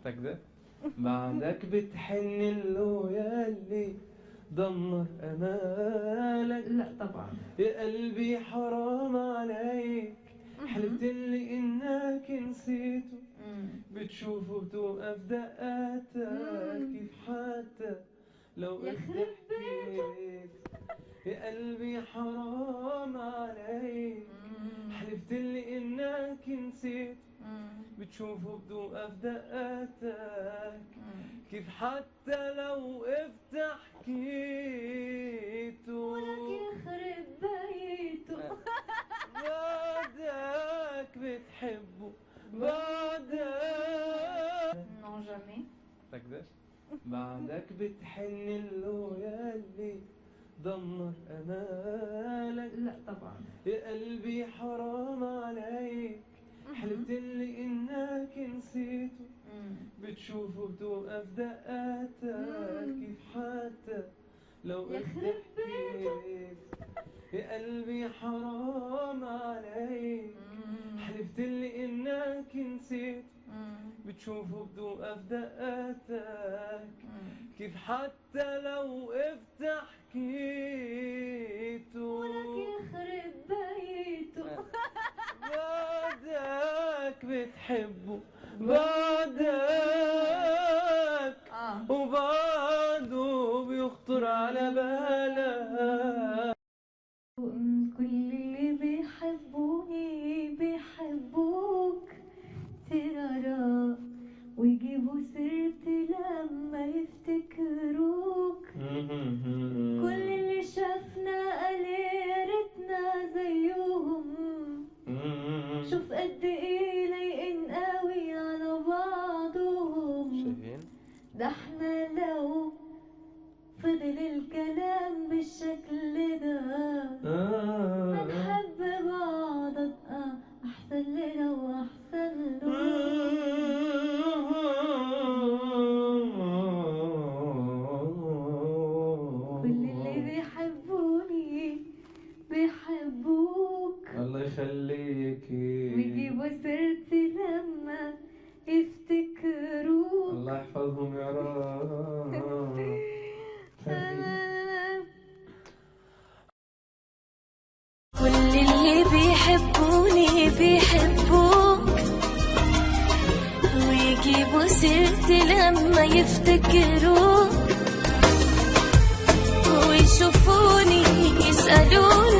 تكذب. بعدك بتحن له ياللي دمر امالك. لا طبعا. يا قلبي حرام عليك، حلفتلي انك نسيته، بتشوفه بتوقف دقاتك كيف حتى لو اختحكيت. يا قلبي حرام عليك، حلفتلي انك نسيت، بتشوفه بتوقف دقاتك كيف حتى لو وقفت حكيته. ولك يخرب بيته. بعدك بتحبه بعدك نو جامي. تكذب. بعدك بتحن له ياللي دمر امالك. لا طبعا. يا قلبي حرام عليك، حلفتلي انك نسيته، بتشوفه بتوقف دقاتك كيف حتى لو اختحكيت. يا قلبي حرام عليك، حلفتلي انك نسيت، بتشوفه بتوقف دقاتك كيف حتى لو وقفت حكيته. ولك يخرب بيته. بعدك بتحبه بعدك وبعده بيخطر على بالك. كل اللي بيحبوني بيحبوك ترارا، ويجيبوا سيرتي لما يفتكروك. كل اللي شافنا قال يا ريتنا زيهم، شوف قد ايه لايقين قوي على بعضهم. ده احنا لو فضل الكلام بالشكل ده هنحب بعض احسن لنا واحسن لهم. كل اللي بيحبوني بيحبوك الله يخليكي، ويجيبوا سيرتي لما يفتكروك. الله يحفظهم يا رب. كل اللي بيحبوني بيحبوك، ويجيبوا سيرتي لما يفتكروك، ويشوفوني يسألوني